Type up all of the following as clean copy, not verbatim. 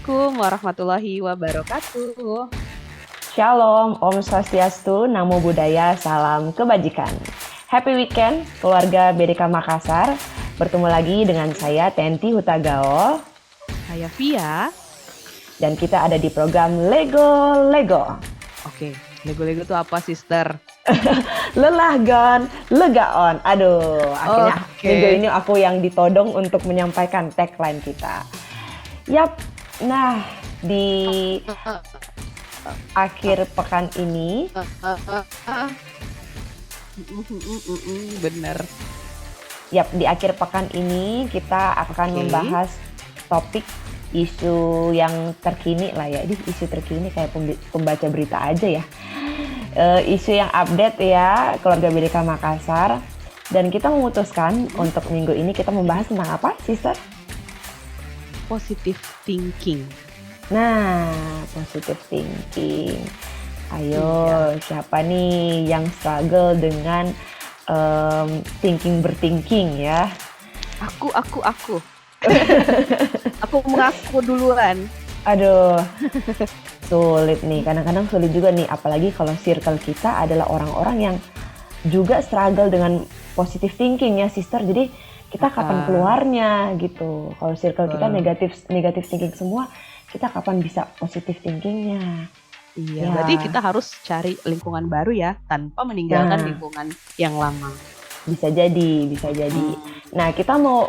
Assalamualaikum warahmatullahi wabarakatuh. Shalom, Om Swastiastu, Namo Buddhaya, Salam Kebajikan. Happy weekend, keluarga BDK Makassar. Bertemu lagi dengan saya, Tenti Hutagaol. Saya Via. Dan kita ada di program Lego Lego. Oke, Lego-Lego itu apa, sister? Lelah gone, lega on. Aduh, akhirnya minggu ini aku yang ditodong untuk menyampaikan tagline kita. Yap, nah di akhir pekan ini Bener. Yap, di akhir pekan ini kita akan membahas topik isu yang terkini lah ya. Ini isu terkini kayak pembaca berita aja ya. Isu yang update ya, keluarga BDK Makassar. Dan kita memutuskan untuk minggu ini kita membahas tentang apa, sister? Positive thinking. Nah, positive thinking. Ayo, siapa nih yang struggle dengan berthinking ya? Aku. Aku mengaku duluan. Aduh, sulit nih. Kadang-kadang sulit juga nih, apalagi kalau circle kita adalah orang-orang yang juga struggle dengan positive thinking ya, sister. Jadi kita kapan keluarnya gitu. Kalau circle kita negatif thinking semua, kita kapan bisa positive thinkingnya? Iya, berarti kita harus cari lingkungan baru ya, tanpa meninggalkan lingkungan yang lama. Bisa jadi. Nah, kita mau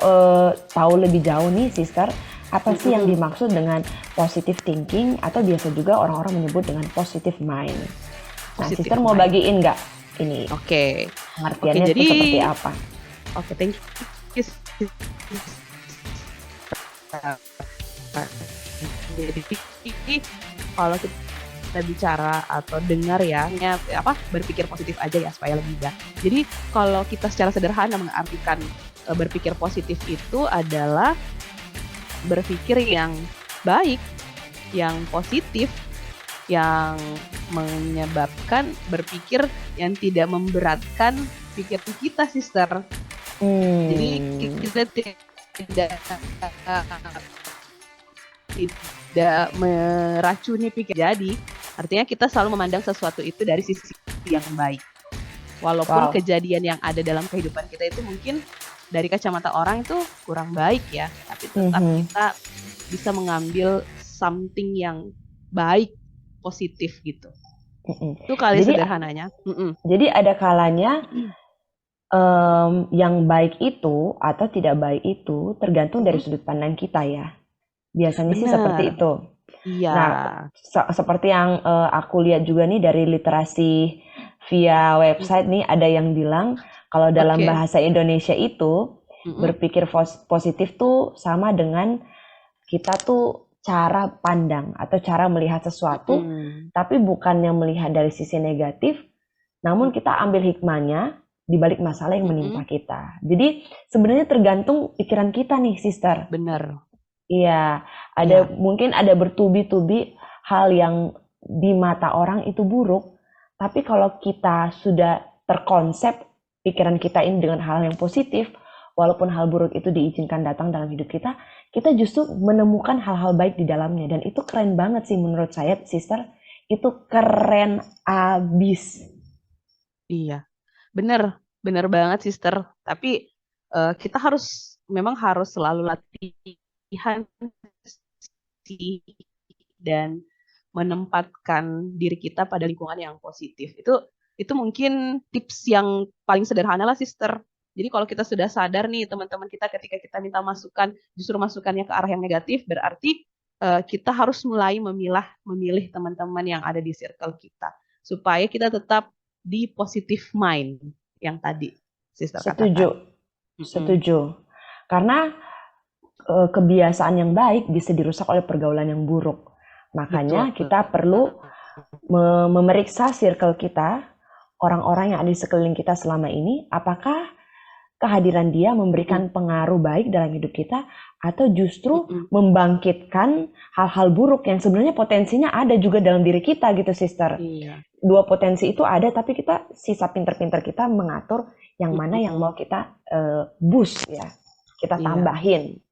tahu lebih jauh nih, sister, apa sih yang dimaksud dengan positive thinking atau biasa juga orang-orang menyebut dengan positive mind. Nah, sister mau bagiin nggak ini? Oke. Pengertiannya itu seperti apa? Oke, thank you. Jadi kalau kita bicara atau dengar ya, berpikir positif aja ya supaya lebih mudah. Jadi kalau kita secara sederhana mengartikan berpikir positif itu adalah berpikir yang baik, yang positif, yang menyebabkan berpikir yang tidak memberatkan pikir kita, sister. Jadi kita tidak meracuni pikir. Jadi artinya kita selalu memandang sesuatu itu dari sisi yang baik. Walaupun kejadian yang ada dalam kehidupan kita itu mungkin dari kacamata orang itu kurang baik ya, tapi tetap kita bisa mengambil something yang baik, positif gitu. Itu kali sederhananya. Jadi ada kalanya yang baik itu atau tidak baik itu tergantung dari sudut pandang kita ya. Biasanya sih seperti itu. Iya. Nah, seperti yang aku lihat juga nih dari literasi via website nih, ada yang bilang kalau dalam bahasa Indonesia itu berpikir positif tuh sama dengan kita tuh cara pandang atau cara melihat sesuatu, tapi bukannya melihat dari sisi negatif, namun kita ambil hikmahnya di balik masalah yang menimpa kita. Jadi sebenarnya tergantung pikiran kita nih, sister. Benar. Iya, mungkin ada bertubi-tubi hal yang di mata orang itu buruk, tapi kalau kita sudah terkonsep pikiran kita ini dengan hal yang positif, walaupun hal buruk itu diizinkan datang dalam hidup kita, kita justru menemukan hal-hal baik di dalamnya, dan itu keren banget sih menurut saya, sister. Itu keren abis. Iya, benar banget, sister. Tapi kita memang harus selalu latihan sih dan menempatkan diri kita pada lingkungan yang positif. Itu mungkin tips yang paling sederhana lah, sister. Jadi kalau kita sudah sadar nih, teman-teman kita, ketika kita minta masukan, justru masukannya ke arah yang negatif, berarti kita harus mulai memilih teman-teman yang ada di circle kita supaya kita tetap di positive mind yang tadi sister katakan. Setuju. Karena kebiasaan yang baik bisa dirusak oleh pergaulan yang buruk. Makanya kita perlu memeriksa circle kita, orang-orang yang ada di sekeliling kita selama ini, apakah kehadiran dia memberikan pengaruh baik dalam hidup kita atau justru membangkitkan hal-hal buruk yang sebenarnya potensinya ada juga dalam diri kita gitu, sister. Dua potensi itu ada, tapi kita sisa pinter-pinter kita mengatur yang mana yang mau kita boost ya, kita tambahin.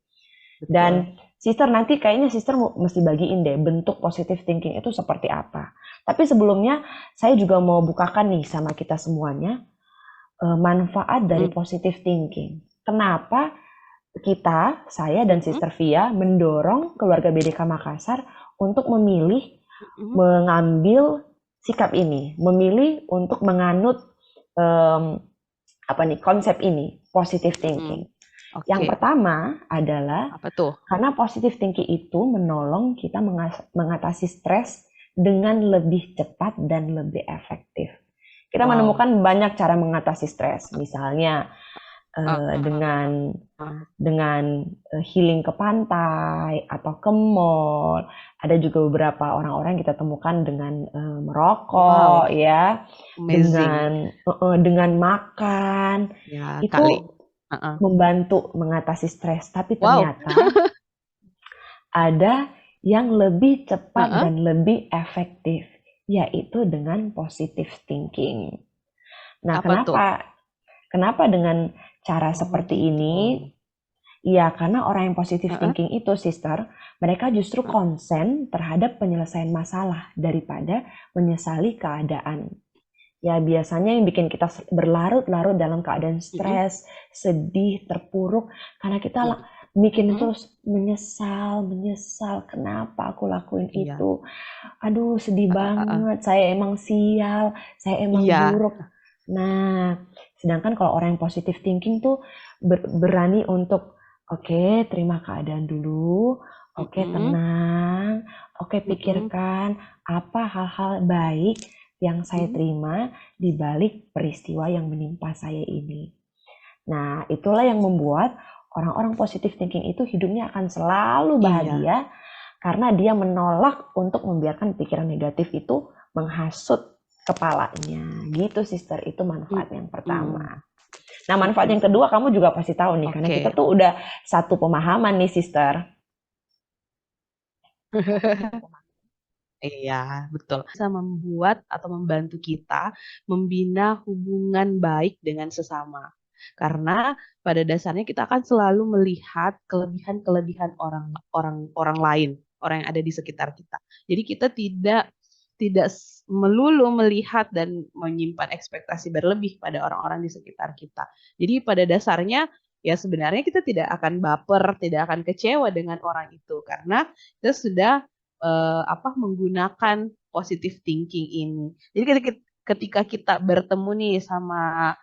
Dan Sister, nanti kayaknya Sister mesti bagiin deh bentuk positive thinking itu seperti apa. Tapi sebelumnya saya juga mau bukakan nih sama kita semuanya manfaat dari Mm-mm. positive thinking. Kenapa kita, saya dan Mm-mm. Sister Via mendorong keluarga BDK Makassar untuk memilih Mm-mm. mengambil sikap ini, memilih untuk menganut em, apa nih konsep ini, positive Mm-mm. thinking. Yang Oke, pertama adalah apa tuh? karena positive thinking itu menolong kita mengatasi stres dengan lebih cepat dan lebih efektif. Kita Wow. menemukan banyak cara mengatasi stres, misalnya Uh, dengan uh, healing ke pantai atau ke mall. Ada juga beberapa orang-orang yang kita temukan dengan wow, merokok ya, amazing. dengan makan. Ya, kali. Itu Uh-uh. membantu mengatasi stres, tapi Wow. ternyata ada yang lebih cepat Uh-uh. dan lebih efektif, yaitu dengan positive thinking. Nah, Apa tuh? kenapa dengan cara Oh, seperti gitu. ini? Ya, karena orang yang positive Uh-uh. thinking itu, sister, mereka justru konsen terhadap penyelesaian masalah daripada menyesali keadaan. Ya, biasanya yang bikin kita berlarut-larut dalam keadaan Mm-mm. stres, sedih, terpuruk, karena kita bikin Mm-mm. terus menyesal, menyesal, kenapa aku lakuin Iya. itu. Aduh, sedih Uh-uh. banget, saya emang sial, saya emang Iya. buruk. Nah, sedangkan kalau orang yang positive thinking tuh berani untuk, oke, terima keadaan dulu, oke, Mm-mm. tenang, oke, Mm-mm. pikirkan apa hal-hal baik yang saya Mm-mm. terima di balik peristiwa yang menimpa saya ini. Nah, itulah yang membuat orang-orang positive thinking itu hidupnya akan selalu Iya. bahagia karena dia menolak untuk membiarkan pikiran negatif itu menghasut kepalanya. Gitu, sister. Itu manfaat yang Mm-mm. pertama. Nah, manfaat yang Mm-mm. kedua kamu juga pasti tahu nih, karena kita Oke. tuh udah satu pemahaman nih, sister. Iya, betul. Bisa membuat atau membantu kita membina hubungan baik dengan sesama. Karena pada dasarnya kita akan selalu melihat kelebihan-kelebihan orang lain, orang yang ada di sekitar kita. Jadi kita tidak tidak melulu melihat dan menyimpan ekspektasi berlebih pada orang-orang di sekitar kita. Jadi pada dasarnya ya sebenarnya kita tidak akan baper, tidak akan kecewa dengan orang itu karena kita sudah menggunakan positive thinking ini. Jadi ketika kita bertemu nih sama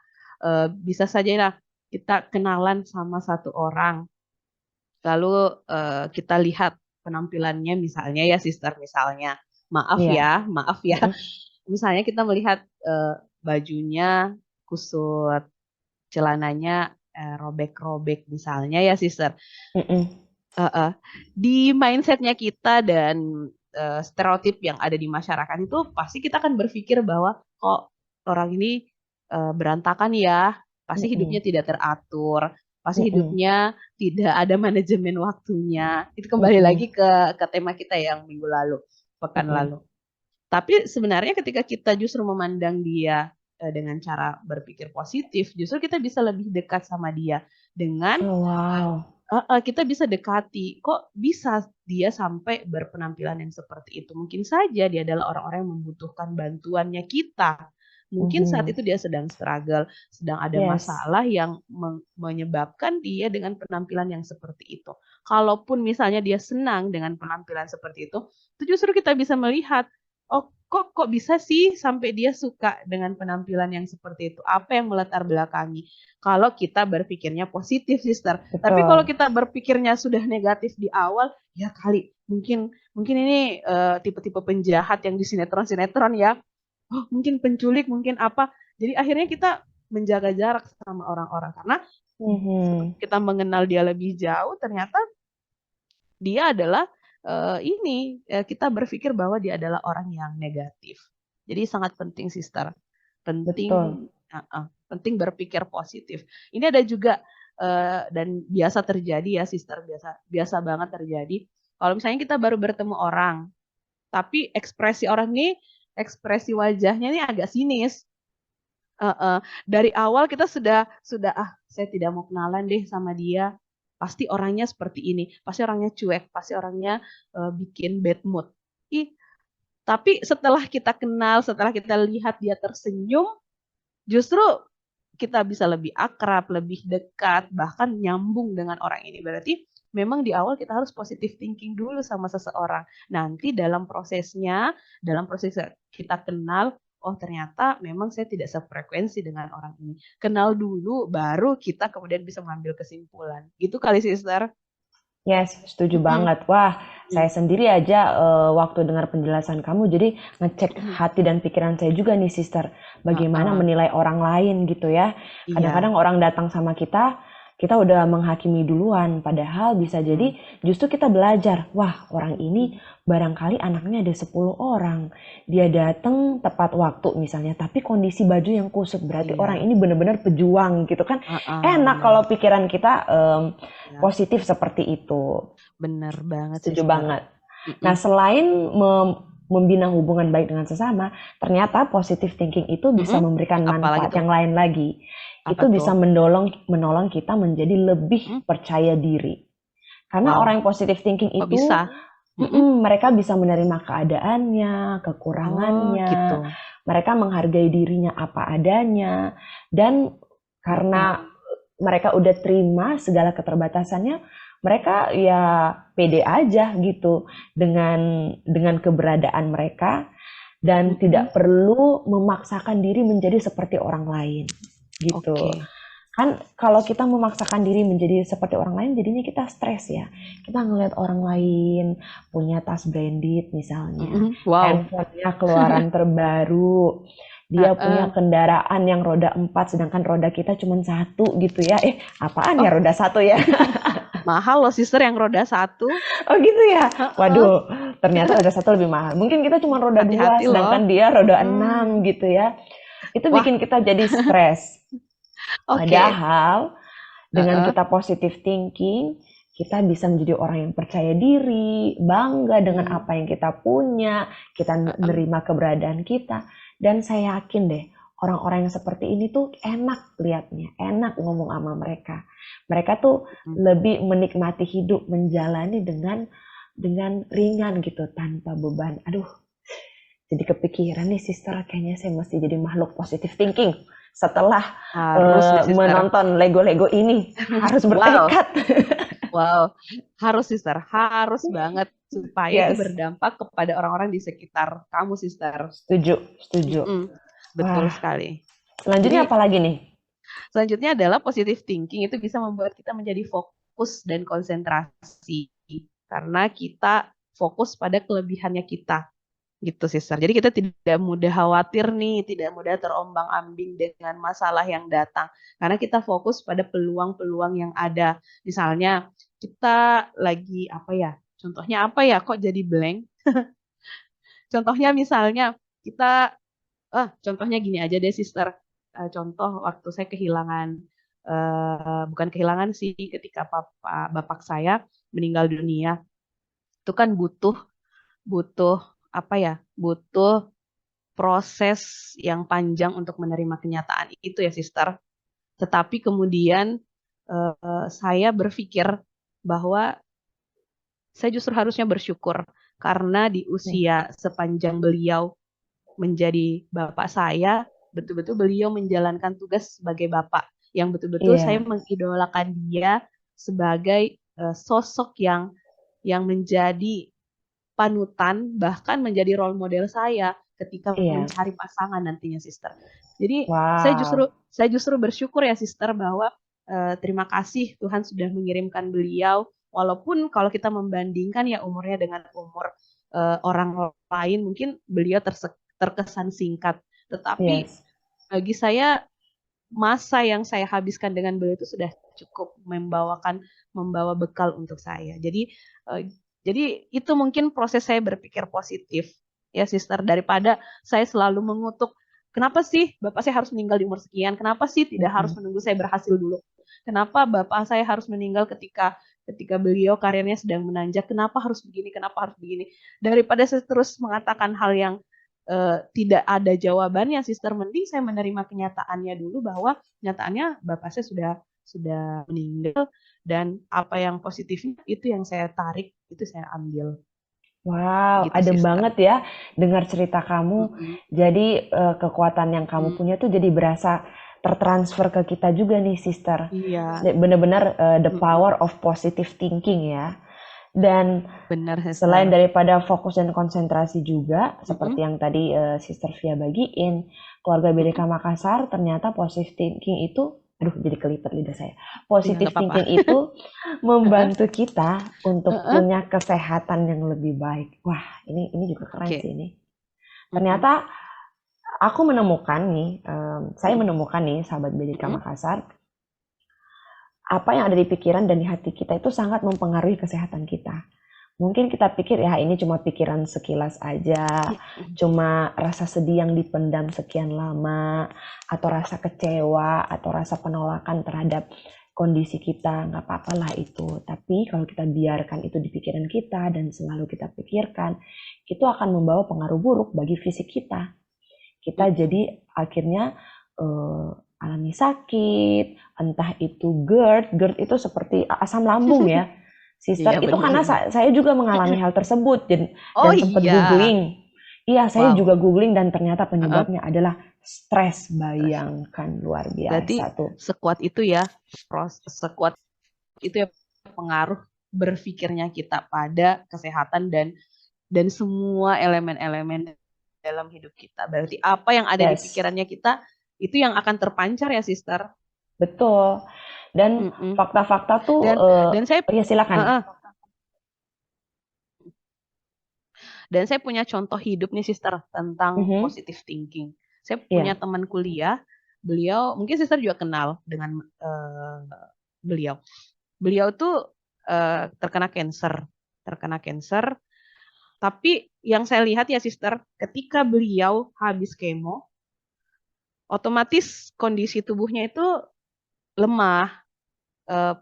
bisa saja lah kita kenalan sama satu orang, lalu kita lihat penampilannya misalnya ya sister misalnya, Iya. maaf ya, Mm-mm. misalnya kita melihat bajunya kusut, celananya robek-robek misalnya ya sister. Mm-mm. Heeh. Di mindsetnya kita dan stereotip yang ada di masyarakat itu pasti kita akan berpikir bahwa kok orang ini berantakan ya, pasti hidupnya Mm-mm. tidak teratur, pasti Mm-mm. hidupnya tidak ada manajemen waktunya. Itu kembali lagi Mm-mm. ke tema kita yang minggu lalu, pekan Mm-mm. lalu. Tapi sebenarnya ketika kita justru memandang dia dengan cara berpikir positif, justru kita bisa lebih dekat sama dia dengan Oh, wow. kita bisa dekati, kok bisa dia sampai berpenampilan yang seperti itu? Mungkin saja dia adalah orang-orang yang membutuhkan bantuannya kita. Mungkin saat Mhm. itu dia sedang struggle, sedang ada Yes. masalah yang menyebabkan dia dengan penampilan yang seperti itu. Kalaupun misalnya dia senang dengan penampilan seperti itu justru kita bisa melihat, oh kok bisa sih sampai dia suka dengan penampilan yang seperti itu? Apa yang melatar belakangi? Kalau kita berpikirnya positif, sister. Tapi kalau Betul. kita berpikirnya sudah negatif di awal, ya kali mungkin mungkin ini tipe-tipe penjahat yang di sinetron-sinetron ya. Oh, mungkin penculik, mungkin apa. Jadi akhirnya kita menjaga jarak sama orang-orang karena Mhm. kita mengenal dia lebih jauh, ternyata dia adalah kita berpikir bahwa dia adalah orang yang negatif. Jadi sangat penting, sister. Penting, Betul. penting berpikir positif. Ini ada juga dan biasa terjadi ya, sister, biasa biasa banget terjadi. Kalau misalnya kita baru bertemu orang, tapi ekspresi orang ini, ekspresi wajahnya ini agak sinis. Dari awal kita sudah saya tidak mau kenalan deh sama dia. pasti orangnya seperti ini, pasti orangnya cuek, pasti orangnya bikin bad mood. Ih, tapi setelah kita kenal, setelah kita lihat dia tersenyum, justru kita bisa lebih akrab, lebih dekat, bahkan nyambung dengan orang ini. Berarti memang di awal kita harus positive thinking dulu sama seseorang. Nanti dalam proses kita kenal, oh ternyata memang saya tidak sefrekuensi dengan orang ini. Kenal dulu, baru kita kemudian bisa mengambil kesimpulan. Gitu kali, sister. Yes, setuju Mm-mm. banget. Wah, saya Mm. sendiri aja waktu dengar penjelasan kamu, jadi ngecek Mm. hati dan pikiran saya juga nih, Sister. Bagaimana Uh-uh. menilai orang lain gitu ya. Kadang-kadang Iya, orang datang sama kita udah menghakimi duluan. Padahal bisa jadi mm. justru kita belajar. Wah, orang Mm. ini barangkali anaknya ada 10 orang. Dia datang tepat waktu misalnya, tapi kondisi baju yang kusut. Berarti orang Iya, ini benar-benar pejuang gitu kan. Enak benar. kalau pikiran kita Ya, positif seperti itu. benar banget, Setuju sister. banget. Mm-mm. Nah, selain membina hubungan baik dengan sesama, ternyata positive thinking itu bisa Mm-mm. memberikan Apalagi manfaat tuh? yang lain lagi. Apa Itu tuh? bisa menolong kita menjadi Mm. lebih percaya diri. Karena Wow, orang yang positive thinking kok bisa? itu, Mm-mm. mereka bisa menerima keadaannya, Oh, gitu. kekurangannya, mereka menghargai dirinya apa adanya, dan karena Mm-mm. mereka udah terima segala keterbatasannya, mereka ya pede aja gitu dengan keberadaan mereka dan Mm-mm. tidak perlu memaksakan diri menjadi seperti orang lain gitu. Oke. Kan kalau kita memaksakan diri menjadi seperti orang lain jadinya kita stres ya. Kita ngelihat orang lain punya tas branded misalnya, Mm-mm. Wow. handphonenya keluaran terbaru, dia punya Uh-uh. kendaraan yang roda 4 sedangkan roda kita cuma satu gitu ya. Apaan ya Oh, roda satu ya? mahal loh, sister, yang roda satu. Oh gitu ya. Heeh. Waduh, ternyata roda satu lebih mahal. Mungkin kita cuma roda 2 Hati-hati loh. sedangkan dia roda Hmm. 6 gitu ya. Itu Wah, bikin kita jadi stres. oke. Padahal dengan Heeh. kita positive thinking, kita bisa menjadi orang yang percaya diri, bangga dengan Hmm. apa yang kita punya, kita Heeh. menerima keberadaan kita. Dan saya yakin deh, orang-orang yang seperti ini tuh enak liatnya, enak ngomong sama mereka. Mereka tuh Hmm. lebih menikmati hidup, menjalani dengan ringan gitu, tanpa beban. Aduh, jadi kepikiran nih, sister, kayaknya saya mesti jadi makhluk positive thinking setelah Harus nih, sister. menonton Lego-Lego ini. Harus Wow. bertekad. Wow. Harus, sister. Harus banget. Supaya itu Yes, berdampak kepada orang-orang di sekitar kamu, sister. setuju, setuju. Mm-mm. Betul Wah, sekali. selanjutnya Jadi apa lagi nih? selanjutnya adalah positive thinking itu bisa membuat kita menjadi fokus dan konsentrasi karena kita fokus pada kelebihannya kita gitu, sister. Jadi kita tidak mudah khawatir nih, tidak mudah terombang-ambing dengan masalah yang datang karena kita fokus pada peluang-peluang yang ada. Misalnya kita lagi apa ya? Contohnya apa ya? Kok jadi blank? Contohnya misalnya kita contohnya gini aja deh, sister. Contoh waktu saya kehilangan, bukan kehilangan sih, ketika bapak saya meninggal dunia, itu kan butuh butuh apa ya? Butuh proses yang panjang untuk menerima kenyataan itu ya, sister. Tetapi kemudian saya berpikir bahwa saya justru harusnya bersyukur karena di Hmm, usia sepanjang beliau menjadi bapak saya, betul-betul beliau menjalankan tugas sebagai bapak yang betul-betul saya iya, mengidolakan dia sebagai sosok yang menjadi panutan bahkan menjadi role model saya ketika iya. mencari pasangan nantinya, sister. Jadi Wow, saya justru bersyukur ya, sister, bahwa terima kasih Tuhan sudah mengirimkan beliau walaupun kalau kita membandingkan ya umurnya dengan umur orang lain mungkin beliau terkesan singkat, tetapi yes. bagi saya masa yang saya habiskan dengan beliau itu sudah cukup membawa bekal untuk saya. Eh, jadi itu mungkin proses saya berpikir positif ya, sister, daripada saya selalu mengutuk kenapa sih bapak saya harus meninggal di umur sekian, kenapa sih tidak harus Mm-mm. menunggu saya berhasil dulu, kenapa bapak saya harus meninggal ketika ketika beliau karirnya sedang menanjak, kenapa harus begini, daripada saya terus mengatakan hal yang tidak ada jawabannya, sister, mending saya menerima kenyataannya dulu bahwa kenyataannya bapak saya sudah meninggal, dan apa yang positifnya itu yang saya tarik, itu saya ambil. Wow, Gitu adem sister. banget ya dengar cerita kamu. Mm-mm. Jadi kekuatan yang kamu Mm, punya tuh jadi berasa tertransfer ke kita juga nih, sister. iya. Bener-bener the Mm-mm. power of positive thinking ya. Dan Benar selain sister. daripada fokus dan konsentrasi juga, Mm-mm. seperti yang tadi Sister Via bagiin, keluarga Mm-mm. BDK Makassar ternyata positive thinking itu, aduh jadi kelipet lidah saya. Iya Positive nggak apa-apa. thinking itu Heeh. membantu kita untuk Heeh. punya kesehatan yang lebih baik. Wah, ini juga keren Oke. sih ini. Mm-mm. Ternyata aku menemukan nih, saya Mm-mm. menemukan nih sahabat BDK Mm-mm. Makassar, apa yang ada di pikiran dan di hati kita itu sangat mempengaruhi kesehatan kita. Mungkin kita pikir ya ini cuma pikiran sekilas aja, Mm-mm. cuma rasa sedih yang dipendam sekian lama, atau rasa kecewa, atau rasa penolakan terhadap kondisi kita, nggak apa-apa lah itu. Tapi kalau kita biarkan itu di pikiran kita dan selalu kita pikirkan, itu akan membawa pengaruh buruk bagi fisik kita. Kita Mm-mm. jadi akhirnya eh, alami sakit, entah itu GERD itu seperti asam lambung ya, Iya sister. Itu karena benar. saya juga mengalami hal tersebut Oh dan sempat iya. googling. Iya, saya Wow. juga googling dan ternyata Heeh. penyebabnya adalah stres. Stres. Bayangkan luar Berarti biasa tuh. sekuat itu ya, sekuat itu ya pengaruh berpikirnya kita pada kesehatan dan semua elemen-elemen dalam hidup kita. Berarti apa yang ada di Yes, pikirannya kita itu yang akan terpancar ya, sister. betul. Dan Mm-mm. fakta-fakta tuh, Dan dan saya ya silakan. uh-uh. Dan saya punya contoh hidup nih, sister, tentang Mhm. positive thinking. Saya punya Iya, teman kuliah, beliau mungkin sister juga kenal dengan beliau. Beliau tuh terkena cancer. Tapi yang saya lihat ya, sister, ketika beliau habis kemo, otomatis kondisi tubuhnya itu lemah, eh,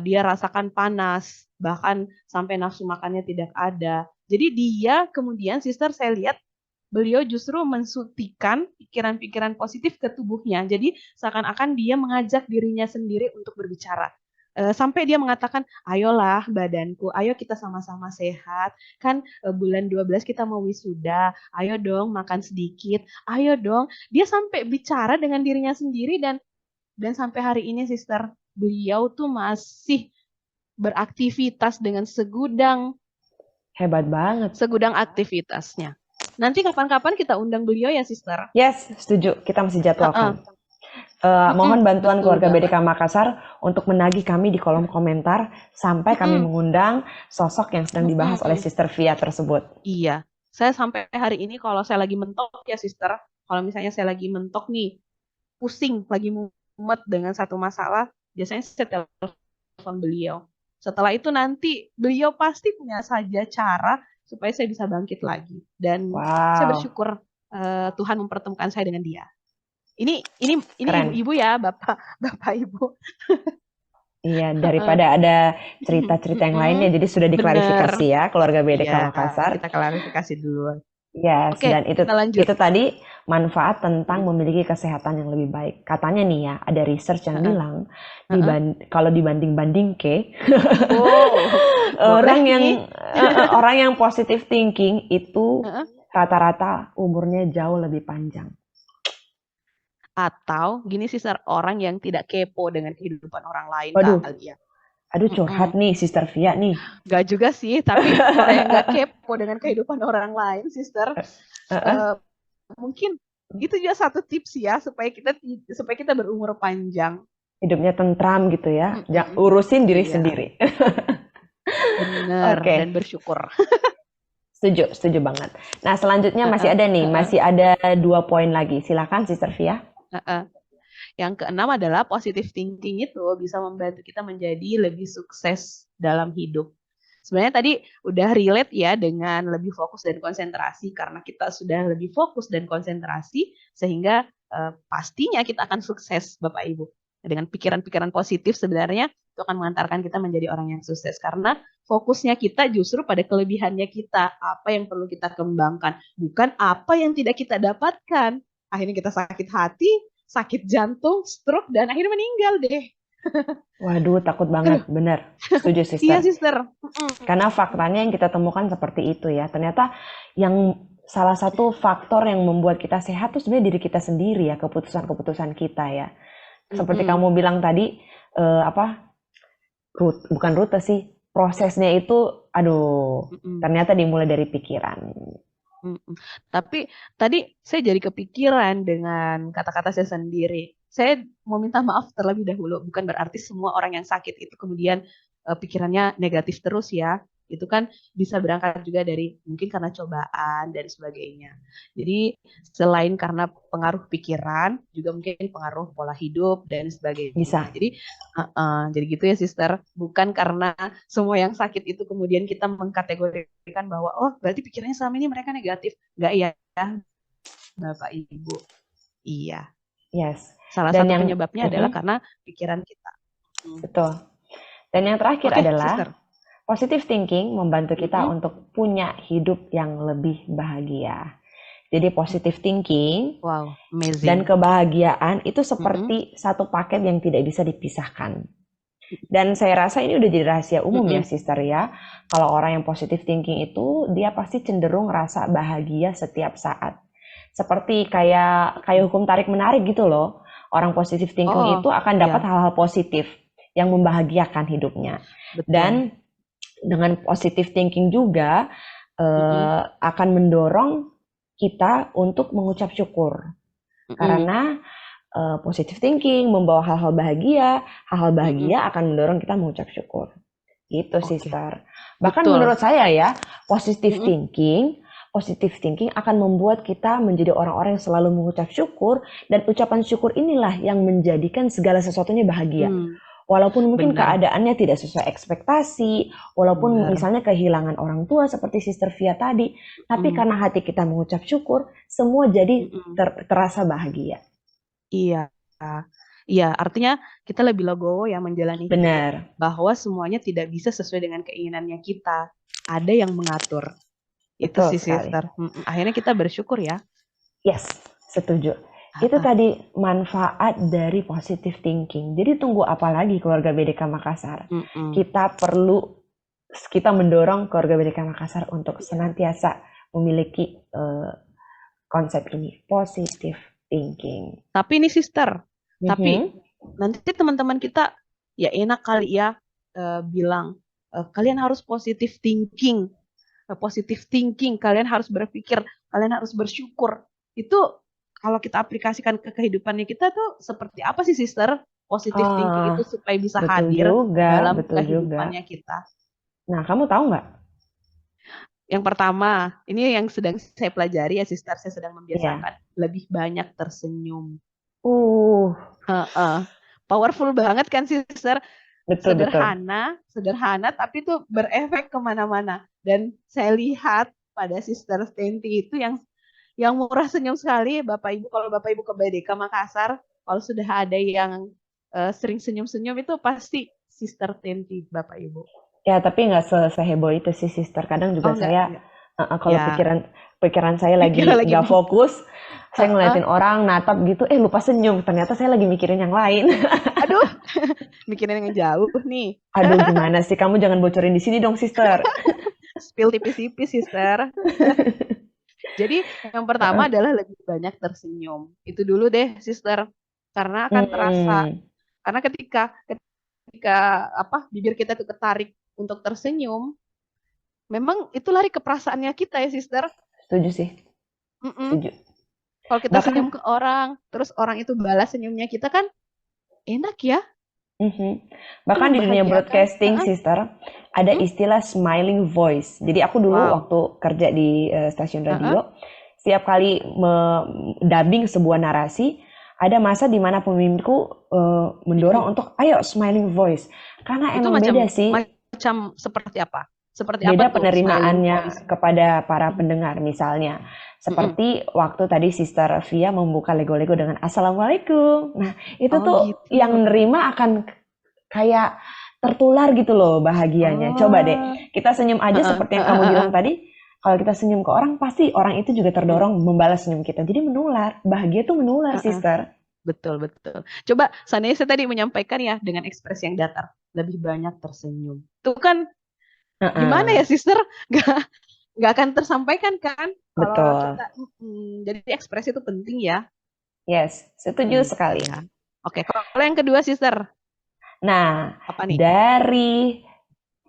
dia rasakan panas, bahkan sampai nafsu makannya tidak ada. Jadi dia kemudian, sister, saya lihat beliau justru mensuntikan pikiran-pikiran positif ke tubuhnya. Jadi seakan-akan dia mengajak dirinya sendiri untuk berbicara. Sampai dia mengatakan, ayolah badanku, ayo kita sama-sama sehat. Kan bulan 12 kita mau wisuda, ayo dong makan sedikit, ayo dong. Dia sampai bicara dengan dirinya sendiri dan sampai hari ini, sister, beliau tuh masih beraktivitas dengan segudang hebat banget. segudang aktivitasnya. Nanti kapan-kapan kita undang beliau ya, sister. Yes, setuju. Kita masih Heeh. jadwalkan. Mm-mm, Mohon bantuan betul keluarga banget. BDK Makassar untuk menagih kami di kolom komentar sampai kami Mm-mm, mengundang sosok yang sedang dibahas oleh mm-mm. Sister Via tersebut. Iya, saya sampai hari ini kalau saya lagi mentok ya, sister, kalau misalnya saya lagi mentok nih, pusing, lagi mumet dengan satu masalah, biasanya saya telepon beliau. Setelah itu nanti beliau pasti punya saja cara supaya saya bisa bangkit lagi. Dan saya Wow, bersyukur Tuhan mempertemukan saya dengan dia. Ini keren. ibu-ibu ya, bapak bapak ibu. Iya, daripada ada cerita-cerita yang lainnya, Mm-mm. jadi sudah Bener. diklarifikasi ya keluarga Iya, BDK Makassar. kita klarifikasi dulu. Yes, Oke, dan itu kita lanjut. itu tadi manfaat tentang Mm. memiliki kesehatan yang lebih baik. Katanya nih ya, ada research yang Heeh, bilang heeh. kalau dibanding-banding ke Oh, boleh nih. orang yang positive thinking itu Heeh. rata-rata umurnya jauh lebih panjang. Atau gini sih, Sir, orang yang tidak kepo dengan kehidupan orang lain Waduh, kali ya. aduh curhat Mm-mm. nih Sister Via nih. Gak juga sih, tapi orang yang gak kepo dengan kehidupan orang lain, sister, Heeh, eh, mungkin itu juga satu tips ya supaya kita berumur panjang. hidupnya tentram gitu ya. Mm-mm. Urusin diri Iya, sendiri. bener dan Oke, bersyukur. setuju, setuju banget. Nah, selanjutnya masih Heeh, ada nih, heeh, masih ada 2 poin lagi. Silakan Sister Via. heeh. Yang keenam adalah positive thinking itu bisa membantu kita menjadi lebih sukses dalam hidup. Sebenarnya tadi udah relate ya dengan lebih fokus dan konsentrasi karena kita sudah lebih fokus dan konsentrasi sehingga pastinya kita akan sukses Bapak Ibu. Dengan pikiran-pikiran positif sebenarnya itu akan mengantarkan kita menjadi orang yang sukses karena fokusnya kita justru pada kelebihannya kita, apa yang perlu kita kembangkan, bukan apa yang tidak kita dapatkan. Akhirnya kita sakit hati, sakit jantung, stroke, dan akhirnya meninggal deh. Waduh, takut banget, bener. Setuju, Iya, sister. sister. Karena faktanya yang kita temukan seperti itu ya. Ternyata yang salah satu faktor yang membuat kita sehat tuh sebenarnya diri kita sendiri ya, keputusan-keputusan kita ya. Seperti Mm-mm. kamu bilang tadi, apa, bukan rute sih, prosesnya itu, aduh, Mm-mm. ternyata dimulai dari pikiran. Mm-mm. Tapi tadi saya jadi kepikiran dengan kata-kata saya sendiri. Saya mau minta maaf terlebih dahulu. Bukan berarti semua orang yang sakit itu kemudian pikirannya negatif terus ya. Itu kan bisa berangkat juga dari mungkin karena cobaan dan sebagainya. Jadi selain karena pengaruh pikiran, juga mungkin pengaruh pola hidup dan sebagainya. Bisa. Jadi gitu ya, Sister. Bukan karena semua yang sakit itu kemudian kita mengkategorikan bahwa oh berarti pikirannya selama ini mereka negatif. Nggak iya ya, Bapak Ibu. Iya. Yes. Salah Dan satu yang, penyebabnya adalah karena pikiran kita. Hmm. betul. Dan yang terakhir Oke, adalah Sister. positive thinking membantu kita Mm-mm. untuk punya hidup yang lebih bahagia. Jadi positive thinking Wow, dan amazing. kebahagiaan itu Mm-mm. seperti satu paket yang tidak bisa dipisahkan. Dan saya rasa ini udah jadi rahasia umum ya, Mm-mm. sister ya. Kalau orang yang positive thinking itu, dia pasti cenderung rasa bahagia setiap saat. Seperti kayak hukum tarik menarik gitu loh. Orang positive thinking Oh, itu akan dapat ya, hal-hal positif yang membahagiakan hidupnya. betul. Dan dengan positive thinking juga Mm-mm. akan mendorong kita untuk mengucap syukur. Mm-mm. Karena positive thinking membawa hal-hal Mm-mm. bahagia akan mendorong kita mengucap syukur. Gitu, Oke, sister. Bahkan betul. menurut saya ya, Mm-mm. positive thinking akan membuat kita menjadi orang-orang yang selalu mengucap syukur, dan ucapan syukur inilah yang menjadikan segala sesuatunya bahagia. Hmm, Walaupun mungkin benar, keadaannya tidak sesuai ekspektasi, walaupun benar. misalnya kehilangan orang tua seperti Sister Via tadi, tapi Mm-mm. karena hati kita mengucap syukur, semua jadi Mm-mm. terasa bahagia. Iya, iya. Artinya kita lebih legowo ya menjalani hidup Benar, bahwa semuanya tidak bisa sesuai dengan keinginannya kita. Ada yang mengatur. Itu betul sih, sekali. sister. Akhirnya kita bersyukur ya. Yes, setuju. Itu Ah, tadi manfaat dari positive thinking. Jadi tunggu apa lagi keluarga BDK Makassar? mm-mm. Kita mendorong keluarga BDK Makassar untuk Iya. senantiasa memiliki konsep ini, positive thinking. Tapi ini sister, tapi Mhm. nanti teman-teman kita ya enak kali ya bilang kalian harus positive thinking, positive thinking. Kalian harus berpikir, kalian harus bersyukur. Itu kalau kita aplikasikan ke kehidupannya kita tuh seperti apa sih, sister? Positive thinking Ah, itu supaya bisa betul hadir juga, dalam betul juga. kehidupannya kita. Nah, kamu tahu nggak? Yang pertama, ini yang sedang saya pelajari ya, sister. Saya sedang Iya. membiasakan lebih banyak tersenyum. Uh, Heeh. Powerful banget kan, sister? betul betul. Sederhana, sederhana, tapi itu berefek kemana-mana. Dan saya lihat pada Sister Tenti itu yang murah senyum sekali, Bapak Ibu. Kalau Bapak Ibu ke BDK Makassar, kalau sudah ada yang sering senyum-senyum itu pasti Sister Tenti, Bapak Ibu. Ya, tapi nggak seheboh itu sih, sister. Kadang Oh juga enggak, saya, enggak. kalau Ya, pikiran saya pikiran lagi lagi nggak fokus, saya Heeh. ngeliatin orang natap gitu, lupa senyum. Ternyata saya lagi mikirin yang lain. Aduh, mikirin yang jauh nih. Aduh, gimana sih? Kamu jangan bocorin di sini dong, sister. Spill tipis-tipis, Sister. Jadi yang pertama adalah lebih banyak tersenyum. Itu dulu deh, Sister. Karena akan terasa. Hmm, Karena ketika apa bibir kita tuh ketarik untuk tersenyum, memang itu lari ke perasaannya kita ya, Sister. setuju sih, Mm-mm. setuju. Kalau kita senyum Bahkan, ke orang, terus orang itu balas senyumnya kita kan enak ya, mhm. itu Bahkan di dunia membahagiakan. broadcasting, Heeh. sister, ada Mm-mm. istilah smiling voice. Jadi aku dulu Wow. waktu kerja di stasiun Heeh. radio, setiap kali dubbing sebuah narasi, ada masa di mana pemimpinku Mm-mm. mendorong untuk ayo smiling voice. Karena Itu emang macam beda sih, macam seperti apa? Seperti apa beda tuh smiling voice? penerimaannya kepada para Mm-mm. pendengar. Misalnya, Mm-mm. seperti waktu tadi Sister Via membuka Lego-Lego dengan Assalamualaikum. Nah, itu Oh tuh gitu. yang nerima akan kayak tertular gitu loh bahagianya. Coba deh, Oh. kita senyum aja Heeh, seperti yang heeh, kamu bilang heeh. tadi. Kalau kita senyum ke orang, pasti orang itu juga Mm, terdorong membalas senyum kita. Jadi menular. Bahagia tuh menular, heeh. sister. betul, betul. Coba seandainya saya tadi menyampaikan ya dengan ekspresi yang datar, lebih banyak tersenyum. Itu kan gimana Heeh, ya, sister? Nggak, nggak akan tersampaikan kan kalau betul. kita, jadi ekspresi itu penting ya. Yes, setuju sekali. Iya. Oke, kalau yang kedua, sister, Nah, apa nih? dari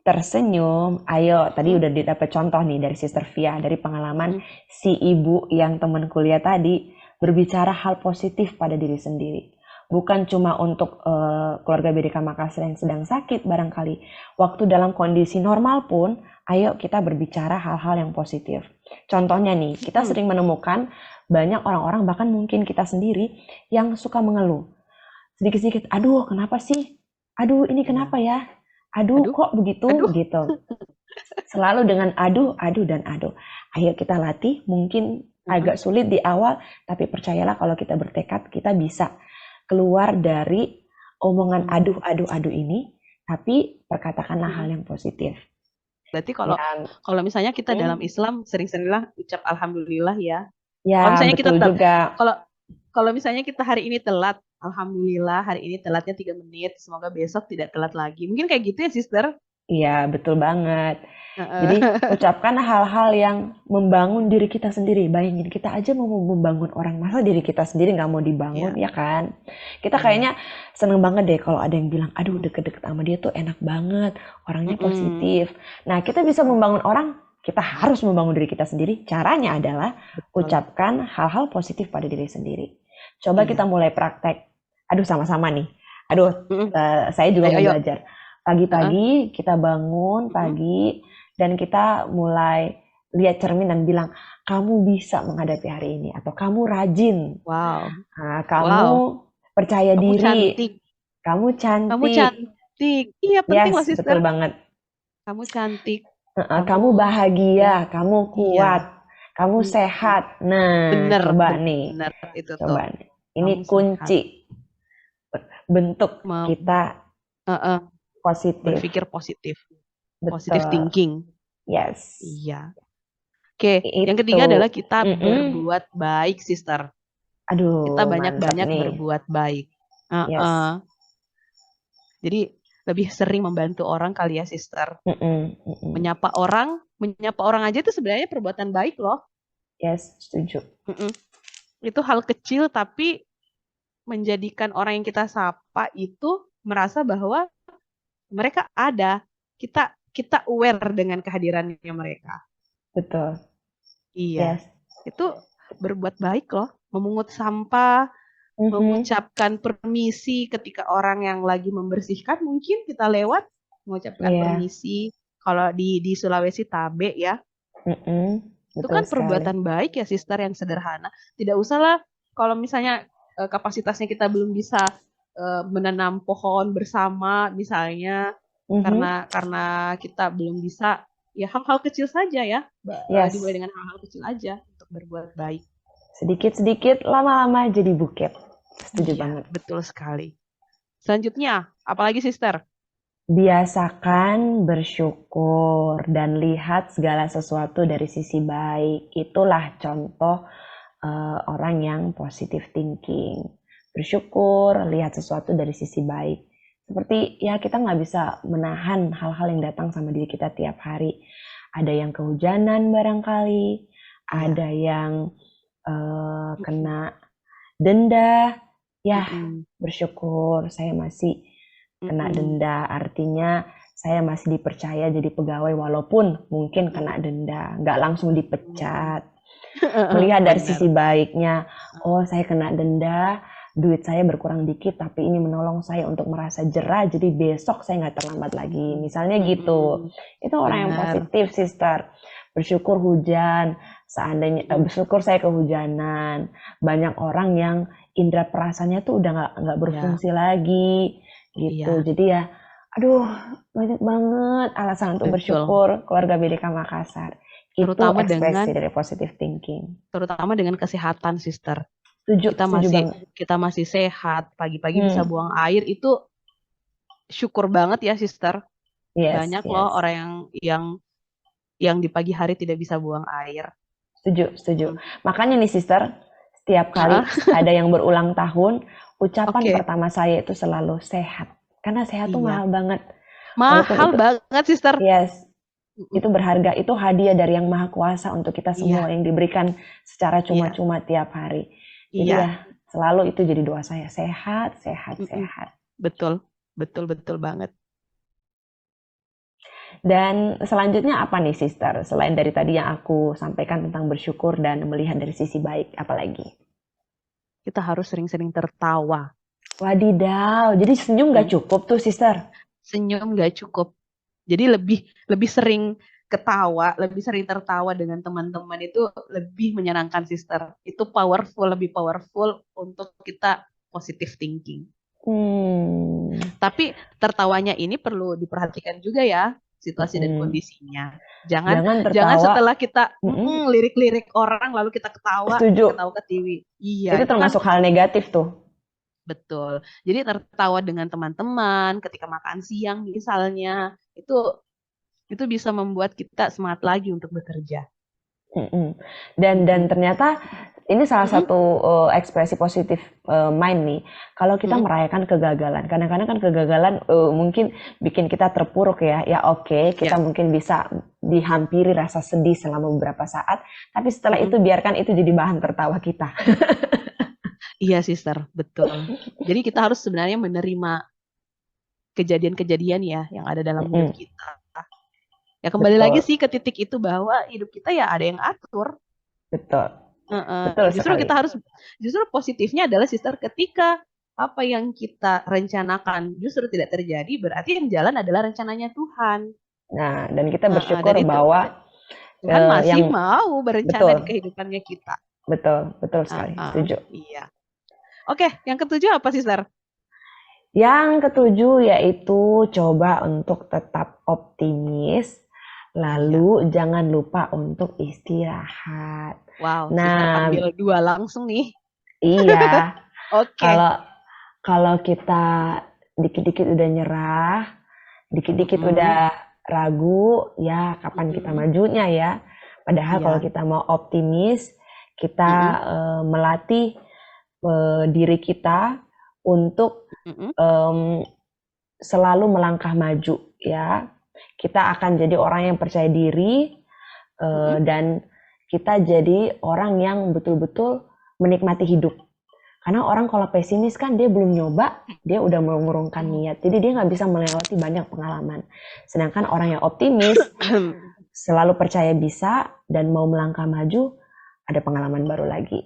tersenyum, ayo tadi Mm-mm, udah didapat contoh nih dari Sister Via, dari pengalaman mm-mm, si ibu yang teman kuliah tadi berbicara hal positif pada diri sendiri. Bukan cuma untuk keluarga BDK Makassar yang sedang sakit barangkali. Waktu dalam kondisi normal pun, ayo kita berbicara hal-hal yang positif. Contohnya nih, kita mm-mm. sering menemukan banyak orang-orang, bahkan mungkin kita sendiri, yang suka mengeluh. Sedikit-sedikit, aduh kenapa sih? Aduh ini kenapa Iya. ya? Aduh Aduh, kok begitu? aduh. Gitu. Selalu dengan aduh, aduh, dan aduh. Ayo kita latih, mungkin Mm-mm, agak sulit di awal, tapi percayalah kalau kita bertekad, kita bisa keluar dari omongan mm-mm, aduh, aduh, aduh ini, tapi perkatakanlah hal mm-mm. yang positif. Berarti kalau Yang, kalau misalnya kita dalam hmm, Islam sering-seringlah ucap alhamdulillah ya. Kalau ya misalnya kita betul juga. kalau kalau misalnya kita hari ini telat, alhamdulillah hari ini telatnya 3 menit, semoga besok tidak telat lagi. Mungkin kayak gitu ya, sister. Iya, betul banget. Jadi, Heeh. ucapkan hal-hal yang membangun diri kita sendiri. Bayangin, kita aja mau membangun orang, masa diri kita sendiri nggak mau dibangun, Iya, ya kan? Kita iya. kayaknya seneng banget deh kalau ada yang bilang, aduh Mm, deket-deket sama dia tuh enak banget, orangnya mm-mm. positif. Nah, kita bisa membangun orang, kita harus membangun diri kita sendiri. Caranya adalah Betul. ucapkan hal-hal positif pada diri sendiri. Coba kita Iya. mulai praktek. Aduh, sama-sama nih. Aduh, Mm-mm. saya juga Ayo, mau ayo. belajar. Heeh. Pagi-pagi kita bangun Mm-mm. pagi dan kita mulai lihat cermin dan bilang, kamu bisa menghadapi hari ini, atau kamu rajin, Wow. kamu Wow. percaya Kamu diri, cantik. kamu Kamu cantik. cantik. Iya, penting Yes, loh, sister. betul banget. Kamu cantik. Kamu Kamu bahagia, ya. kamu Iya. kuat, kamu Mm-mm. sehat. Nah, Bener, coba nih, bener itu coba tuh. nih. Ini Kamu sehat. kunci bentuk Mau kita positif. berpikir positif. Positive Betul. thinking. Yes. Iya. Oke, yang Itu. ketiga adalah kita Mm-mm. berbuat baik, sister. Kita Aduh, mantap banyak-banyak nih. berbuat baik. Heeh. Yes. Jadi lebih sering membantu orang kali ya, sister. Mm-mm, mm-mm. Menyapa orang aja itu sebenarnya perbuatan baik loh. Yes, setuju. Mm-mm. Itu hal kecil tapi menjadikan orang yang kita sapa itu merasa bahwa mereka ada. Kita kita aware dengan kehadirannya mereka. Betul. Iya, Yes. itu berbuat baik loh. Memungut sampah, Mhm, mengucapkan permisi ketika orang yang lagi membersihkan, mungkin kita lewat mengucapkan iya. permisi. Kalau di Sulawesi Tabe ya, Mhm, itu betul kan sekali. perbuatan baik ya, sister, yang sederhana. Tidak usahlah kalau misalnya kapasitasnya kita belum bisa menanam pohon bersama misalnya, Mhm, karena kita belum bisa, ya hal-hal kecil saja ya, dimulai yes. dengan hal-hal kecil aja untuk berbuat baik. Sedikit-sedikit, lama-lama jadi bukit. Setuju Iya, banget. betul sekali. Selanjutnya, apalagi, sister? Biasakan bersyukur dan lihat segala sesuatu dari sisi baik. Itulah contoh orang yang positive thinking. Bersyukur, lihat sesuatu dari sisi baik. Seperti ya kita nggak bisa menahan hal-hal yang datang sama diri kita tiap hari. Ada yang kehujanan barangkali, Iya. ada yang Mm-mm. kena denda. Ya, Mm-mm. bersyukur saya masih kena Mm-mm. denda. Artinya saya masih dipercaya jadi pegawai walaupun mungkin kena denda. Nggak langsung Mm-mm. dipecat. Melihat dari sisi Benar. baiknya, oh saya kena denda, duit saya berkurang dikit, tapi ini menolong saya untuk merasa jerah, jadi besok saya nggak terlambat lagi. Misalnya gitu. Mm-mm. Itu orang yang Benar. positif, sister. Bersyukur hujan, seandainya Mm-mm. bersyukur saya kehujanan. Banyak orang yang indera perasaannya tuh udah nggak Ya, berfungsi lagi, gitu. iya, Jadi ya, aduh, banyak banget alasan untuk betul. bersyukur keluarga BDK Makassar. Itu Terutama ekspresi dengan dari positive thinking. terutama dengan kesehatan, sister. Setuju, Kita setuju masih banget. kita masih sehat, pagi-pagi bisa Hmm, buang air, itu syukur banget ya, sister. yes, Banyak loh yes. orang yang yang di pagi hari tidak bisa buang air. Setuju, setuju. Mm. Makanya nih, sister, Tiap kali Ah, ada yang berulang tahun, ucapan oke. pertama saya itu selalu sehat. Karena sehat tuh Iya. mahal banget. Walaupun Mahal itu, banget, Sister. yes, Mm-mm. itu berharga, itu hadiah dari yang maha kuasa untuk kita semua Iya, yang diberikan secara iya, cuma-cuma tiap hari. Jadi iya. ya, selalu itu jadi doa saya, sehat, sehat, Mm-mm. sehat. Betul, betul, betul banget. Dan selanjutnya apa nih, Sister? Selain dari tadi yang aku sampaikan tentang bersyukur dan melihat dari sisi baik, apalagi? Kita harus sering-sering tertawa. Wadidaw, jadi senyum gak Mm. cukup tuh, Sister? Senyum gak cukup. Jadi lebih lebih sering ketawa, lebih sering tertawa dengan teman-teman itu lebih menyenangkan, Sister. Itu powerful, lebih powerful untuk kita positive thinking. Hmm, Tapi tertawanya ini perlu diperhatikan juga ya, situasi dan mm-mm. kondisinya. Jangan Jangan jangan tertawa. setelah kita Mm-mm. lirik-lirik orang lalu kita ketawa, Setuju. ketawa ke TV. Iya, Itu itu kan termasuk hal negatif tuh. betul. Jadi tertawa dengan teman-teman ketika makan siang misalnya, itu bisa membuat kita semangat lagi untuk bekerja. Mm-mm. Dan Mm-mm. ternyata ini salah Mm-mm. satu ekspresi positif mind nih. Kalau kita Mm-mm. merayakan kegagalan, kadang-kadang kan kegagalan mungkin bikin kita terpuruk ya. Ya oke, kita Ya. mungkin bisa dihampiri rasa sedih selama beberapa saat, tapi setelah itu Mm-mm. biarkan itu jadi bahan tertawa kita. Iya, sister, betul. Jadi kita harus sebenarnya menerima kejadian-kejadian ya yang ada dalam hidup Mm-mm. kita. Ya kembali lagi Betul, sih ke titik itu bahwa hidup kita ya ada yang atur. betul, Heeh. betul Justru sekali. kita harus, justru positifnya adalah sister ketika apa yang kita rencanakan justru tidak terjadi, berarti yang jalan adalah rencananya Tuhan. Nah, dan kita Heeh. Dan bersyukur itu bahwa Tuhan masih yang mau berencana di betul, kehidupannya kita. betul, betul sekali, Heeh. setuju. Iya. Oke, yang ketujuh apa sister? Yang ketujuh yaitu coba untuk tetap optimis, Iya. lalu jangan lupa untuk istirahat. Wow, sister Nah, ambil dua langsung nih. iya, Oke. kalau kalau kita dikit-dikit udah nyerah, dikit-dikit udah Mm-mm. ragu, ya kapan kita Mm-mm. majunya ya. Padahal kalau Iya. kita mau optimis, kita Mm-mm. melatih diri kita untuk Mm-mm. em, selalu melangkah maju ya. Kita akan jadi orang yang percaya diri Mm-mm. dan kita jadi orang yang betul-betul menikmati hidup. Karena orang kalau pesimis kan dia belum nyoba, dia udah mengurungkan niat. Jadi dia nggak bisa melewati banyak pengalaman. Sedangkan orang yang optimis selalu percaya bisa dan mau melangkah maju, ada pengalaman baru lagi.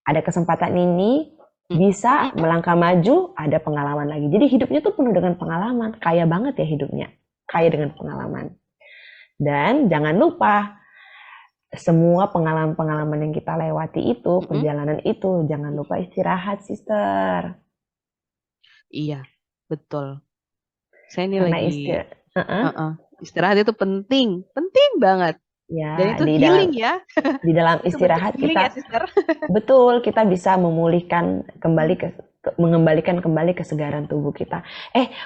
Ada kesempatan ini, bisa melangkah maju, ada pengalaman lagi. Jadi hidupnya tuh penuh dengan pengalaman. Kaya banget ya hidupnya. Kaya dengan pengalaman. Dan jangan lupa, semua pengalaman-pengalaman yang kita lewati itu, Mm-mm. perjalanan itu, jangan lupa istirahat, sister. Iya, betul. Saya ini Karena lagi istirahat, uh-uh, uh-uh. Istirahat itu penting, penting banget. Dan ya itu healing ya. di dalam Itu bentuk istirahat healing ya, kita sister. betul, kita bisa memulihkan kembali mengembalikan kembali kesegaran tubuh kita.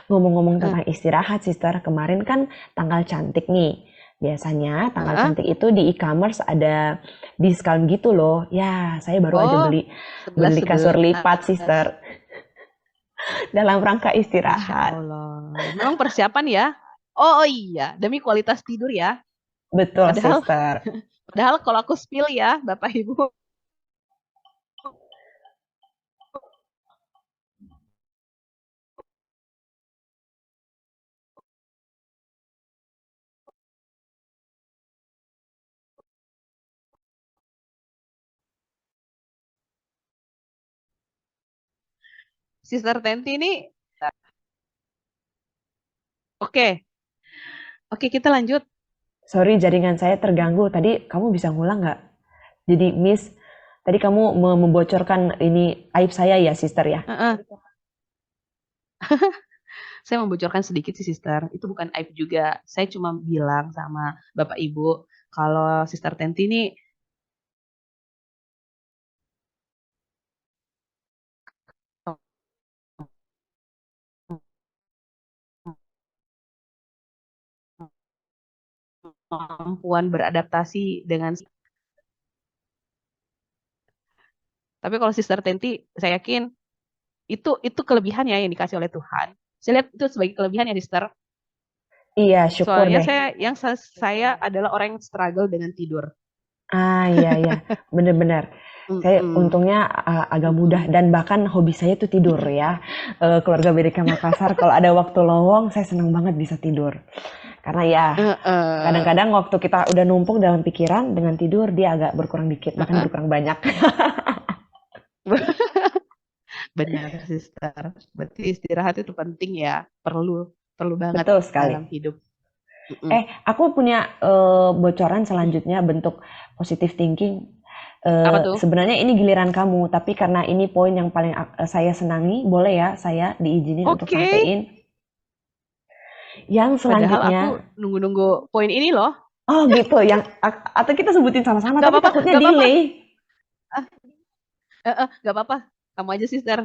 Ngomong-ngomong tentang istirahat, sister, kemarin kan tanggal cantik nih. Biasanya tanggal Uh-uh. cantik itu di e-commerce ada diskon gitu loh. Ya, saya baru aja Oh, beli sebelas beli kasur lipat, sebelas. sister, dalam rangka Masya istirahat. Allah. Memang persiapan ya. Oh, oh iya, demi kualitas tidur ya. Betul, Padahal, sister. padahal kalau aku spill ya, Bapak Ibu, Sister Tenti ini, oke, oke kita lanjut. Sorry, jaringan saya terganggu. Tadi kamu bisa ngulang nggak? Jadi, Miss, tadi kamu membocorkan ini aib saya ya, sister ya? Uh-uh. Saya membocorkan sedikit sih, Sister. Itu bukan aib juga. Saya cuma bilang sama Bapak Ibu, kalau Sister Tenti ini kemampuan beradaptasi dengan Tapi kalau Sister Tenti, saya yakin itu kelebihannya yang dikasih oleh Tuhan. Saya lihat itu sebagai kelebihan ya, Sister. Iya, syukur Soalnya deh. saya adalah orang yang struggle dengan tidur. Iya, iya, bener-bener. Saya Mm-mm. untungnya agak mudah Mm-mm. dan bahkan hobi saya tuh tidur ya. Keluarga BDK Makassar kalau ada waktu lowong saya senang banget bisa tidur. Karena ya Heeh. kadang-kadang waktu kita udah numpuk dalam pikiran dengan tidur dia agak berkurang dikit, bahkan Heeh. berkurang banyak. Benar, Sister. Berarti istirahat itu penting ya. Perlu, perlu banget Betul sekali. dalam hidup. Mm-mm. Aku punya bocoran selanjutnya bentuk positive thinking. Apa tuh? Sebenarnya ini giliran kamu, tapi karena ini poin yang paling saya senangi, boleh ya saya diizinin untuk Oke. sampein. Yang Padahal aku selanjutnya, nunggu-nunggu poin ini loh. oh gitu, yang atau kita sebutin sama-sama, Gak tapi apa-apa, takutnya gak apa-apa. delay. Ah, gak apa-apa. Kamu aja, Sister.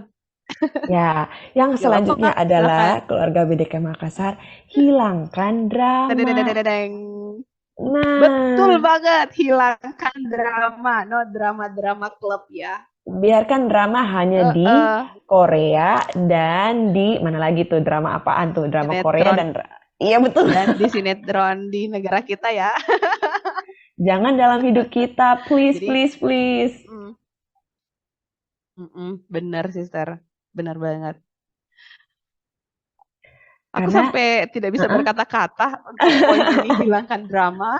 Ya, yang Gak apa-apa selanjutnya kok. Silakan. adalah keluarga BDK Makassar, hilangkan drama. Dedededededeng. Betul Nah, banget. Hilangkan drama. No drama-drama klub ya. biarkan drama hanya di Eh, Korea dan di mana lagi tuh drama apaan tuh? Drama Korea sinetron dan iya betul. dan di sinetron di negara kita ya. Jangan dalam hidup kita, please, Jadi, please, please. mm, benar, Sister. Benar banget. Aku Karena sampai tidak bisa uh-uh. berkata-kata untuk poin ini hilangkan drama.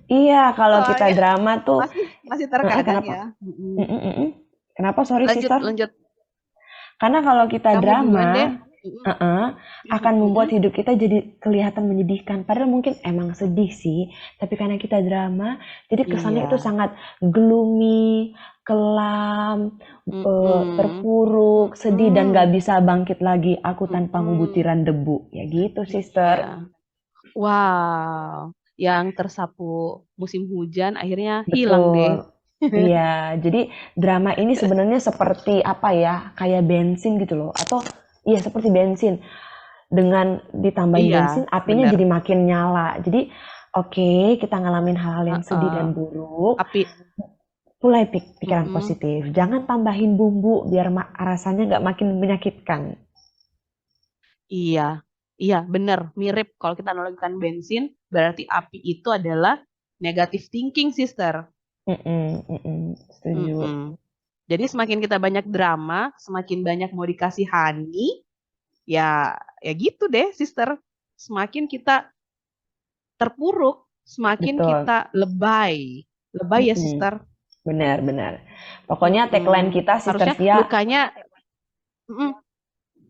Iya, kalau kita Soalnya drama tuh, masih masih terkadang kenapa? ya. Kenapa? Sorry, Lanjut, sister. lanjut. Karena kalau kita Kamu duluan deh. drama, akan membuat hidup kita jadi kelihatan menyedihkan. Padahal mungkin emang sedih sih, tapi karena kita drama, jadi kesannya itu Iya. sangat gloomy, kelam, Mm-mm. terpuruk, sedih, dan gak Mm-mm. bisa bangkit lagi. Aku tanpamu Mm-mm. butiran debu. Ya gitu, Iya. sister. Wow. Yang tersapu musim hujan akhirnya hilang deh. Betul. Iya, jadi drama ini sebenarnya seperti apa ya? Kayak bensin gitu loh. Atau iya seperti bensin. Dengan ditambahin bensin, Iya, apinya bener. jadi makin nyala. Jadi, oke, kita ngalamin hal-hal yang sedih Heeh. dan buruk, Tapi, mulai pikiran mm-mm. positif. Jangan tambahin bumbu biar rasanya nggak makin menyakitkan. Iya, iya, bener. Mirip kalau kita analogikan bensin, berarti api itu adalah negative thinking, sister. Setuju. Mm-mm. Jadi semakin kita banyak drama, semakin banyak mau dikasihani, ya, ya gitu deh, sister. Semakin kita terpuruk, semakin Betul. kita lebay. Lebay ya, Mm-mm. sister. Benar-benar. Pokoknya tagline Mm-mm. kita, Sister Harusnya Sia, lukanya, mm-mm,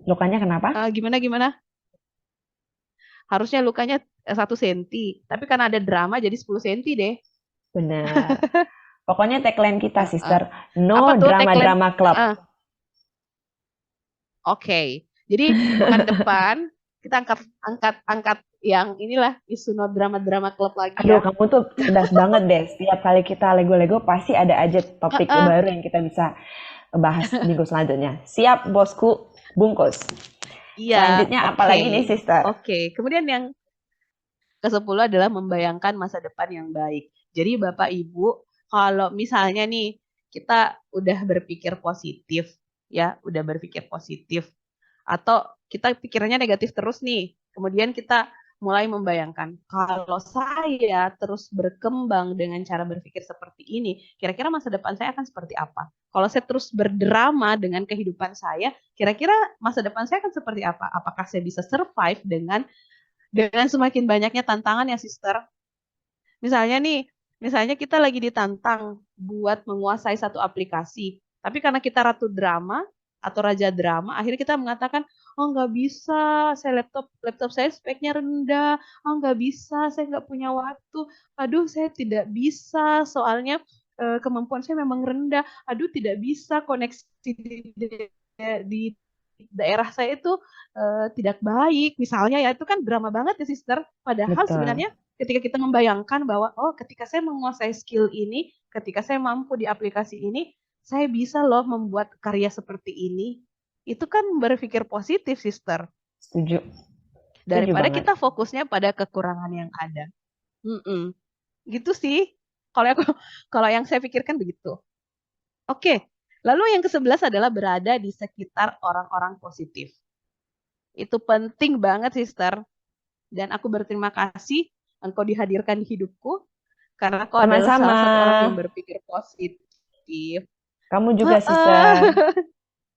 lukanya kenapa? gimana gimana? Harusnya lukanya 1 senti, tapi karena ada drama jadi 10 senti deh. Benar. Pokoknya tagline kita, Heeh. Sister, Apa no tuh tagline? drama-drama club. Oke. Jadi pekan depan kita angkat angkat angkat yang inilah isu no drama-drama klub lagi Aduh, ya. kamu tuh cerdas banget deh. Setiap kali kita lego-lego pasti ada aja topik Heeh. baru yang kita bisa bahas minggu selanjutnya. Siap, bosku. Bungkus. Iya, Selanjutnya apa oke. lagi nih, sister? Oke. Kemudian yang ke-10 adalah membayangkan masa depan yang baik. Jadi Bapak Ibu, kalau misalnya nih kita udah berpikir positif, ya, udah berpikir positif, atau kita pikirannya negatif terus nih, kemudian kita mulai membayangkan, kalau saya terus berkembang dengan cara berpikir seperti ini, kira-kira masa depan saya akan seperti apa? Kalau saya terus berdrama dengan kehidupan saya, kira-kira masa depan saya akan seperti apa? Apakah saya bisa survive dengan semakin banyaknya tantangan ya, sister? Misalnya nih, misalnya kita lagi ditantang buat menguasai satu aplikasi, tapi karena kita ratu drama atau raja drama, akhirnya kita mengatakan, oh nggak bisa, saya laptop laptop saya speknya rendah, oh nggak bisa, saya nggak punya waktu, aduh saya tidak bisa, soalnya kemampuan saya memang rendah, aduh tidak bisa koneksi di daerah saya itu tidak baik, misalnya ya itu kan drama banget ya, sister. Padahal Betul. sebenarnya ketika kita membayangkan bahwa oh ketika saya menguasai skill ini, ketika saya mampu di aplikasi ini, saya bisa loh membuat karya seperti ini. Itu kan berpikir positif, sister. Setuju. Setuju Daripada banget. kita fokusnya pada kekurangan yang ada. Mm-mm. Gitu sih. Kalau aku, kalau yang saya pikirkan begitu. Oke, lalu yang ke-11 adalah berada di sekitar orang-orang positif. Itu penting banget, Sister. Dan aku berterima kasih engkau dihadirkan di hidupku karena kau adalah Sama-sama. salah satu orang yang berpikir positif. Kamu juga, Heeh. sister.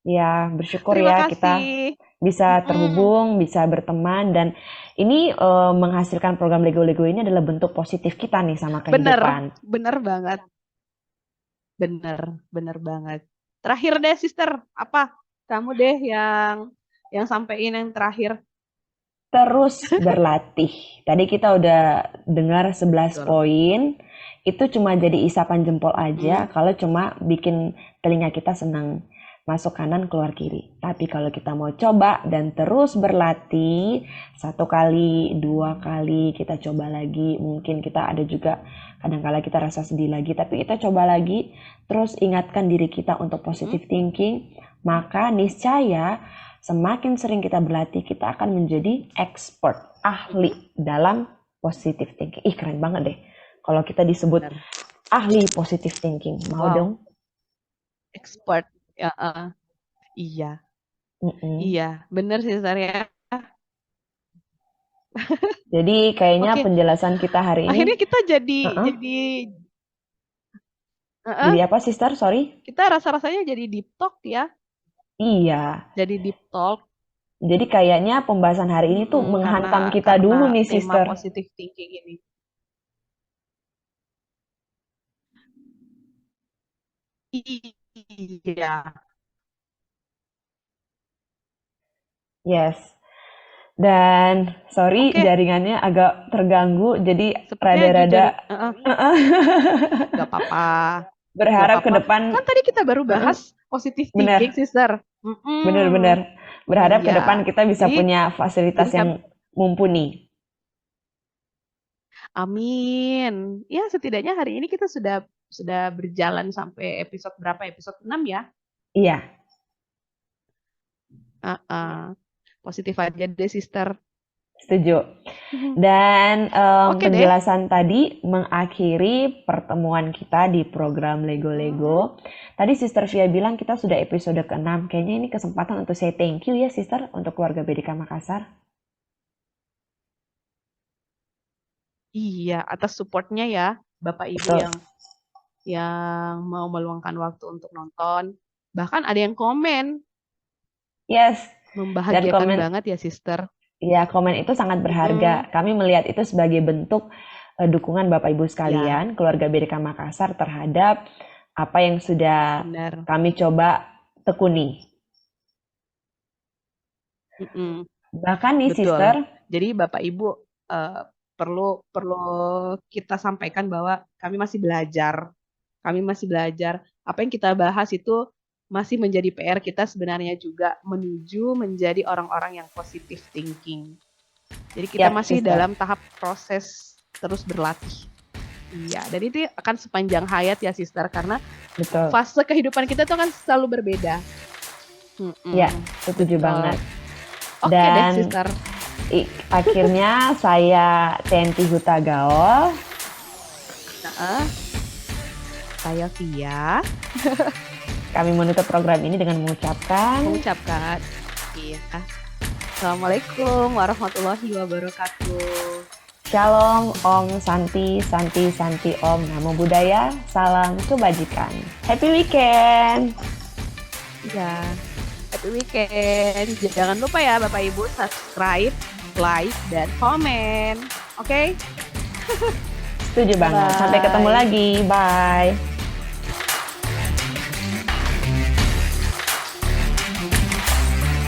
Ya, bersyukur Terima ya kita kasih. bisa Mm-mm. terhubung, bisa berteman, dan ini menghasilkan program Lego-Lego ini adalah bentuk positif kita nih sama Bener, kehidupan. bener banget. Bener, bener banget. Terakhir deh, Sister. Apa? Kamu deh yang sampein yang terakhir. Terus berlatih. Tadi kita udah dengar 11 Betul. poin, itu cuma jadi isapan jempol Mm-mm. aja kalau cuma bikin telinga kita senang. Masuk kanan, keluar kiri. Tapi kalau kita mau coba dan terus berlatih, satu kali, dua kali, kita coba lagi. Mungkin kita ada juga kadang-kala kita rasa sedih lagi, tapi kita coba lagi, terus ingatkan diri kita untuk Mm-mm. positive thinking, maka niscaya semakin sering kita berlatih, kita akan menjadi expert, Mm-mm. ahli dalam positive thinking. Ih, keren banget deh. Kalau kita disebut Bener. ahli positive thinking, mau Wow, dong? expert. Ya, iya, Mm-mm. iya, bener sih, Sister ya. Jadi kayaknya Oke, penjelasan kita hari ini, akhirnya kita jadi uh-uh. jadi Jadi uh-uh, apa, sister? Sorry. kita rasa-rasanya jadi deep talk ya, Iya. jadi deep talk. Jadi kayaknya pembahasan hari ini tuh Mm-mm, karena menghantam kita karena dulu nih, tema sister. positive thinking ini. Iya. Yes. Dan sorry Oke, jaringannya agak terganggu, jadi sepertinya rada-rada jaring nggak apa-apa, nggak berharap ke apa-apa. depan. Kan tadi kita baru bahas positive thinking, Bener, sister. Mm-mm. bener. Berharap ke Iya. depan kita bisa Jadi, punya fasilitas jadi yang mumpuni. amin. Ya, setidaknya hari ini kita sudah berjalan sampai episode berapa? Episode 6 ya. Iya, Positif aja deh, sister. setuju. Dan Oke deh. penjelasan tadi mengakhiri pertemuan kita di program Lego-Lego. Mm-mm. Tadi Sister Via bilang kita sudah episode ke-6. Kayaknya ini kesempatan untuk say thank you ya, Sister, untuk keluarga BDK Makassar. Iya, atas supportnya ya, Bapak Ibu Betul. yang mau meluangkan waktu untuk nonton. Bahkan ada yang komen, Yes. Dan membahagiakan komen, banget ya, sister. ya komen itu sangat berharga. Mm-mm. Kami melihat itu sebagai bentuk dukungan Bapak Ibu Ya, sekalian, keluarga BDK Makassar terhadap apa yang sudah benar. kami coba tekuni. Mm-mm. Bahkan nih, Betul. Sister, Jadi Bapak Ibu eh, perlu perlu kita sampaikan bahwa kami masih belajar. Kami masih belajar. Apa yang kita bahas itu masih menjadi PR kita sebenarnya juga menuju menjadi orang-orang yang positive thinking. Jadi kita yap, masih Sister. dalam tahap proses terus berlatih. Iya, dan itu akan sepanjang hayat ya, sister, karena Betul. fase kehidupan kita itu akan selalu berbeda. Ya, setuju Betul. banget. Oke deh, Dan sister. akhirnya saya Tenti Huta Gaol. Nah, saya Via Kami menutup program ini dengan mengucapkan iya. Assalamualaikum warahmatullahi wabarakatuh. Shalom, Om, Santi, Santi, Santi, Om, Namo Buddhaya, salam kebajikan. Happy weekend! Ya, happy weekend. Jangan lupa ya Bapak Ibu subscribe, like, dan komen. Oke? Setuju banget. Sampai ketemu Bye. lagi. Bye.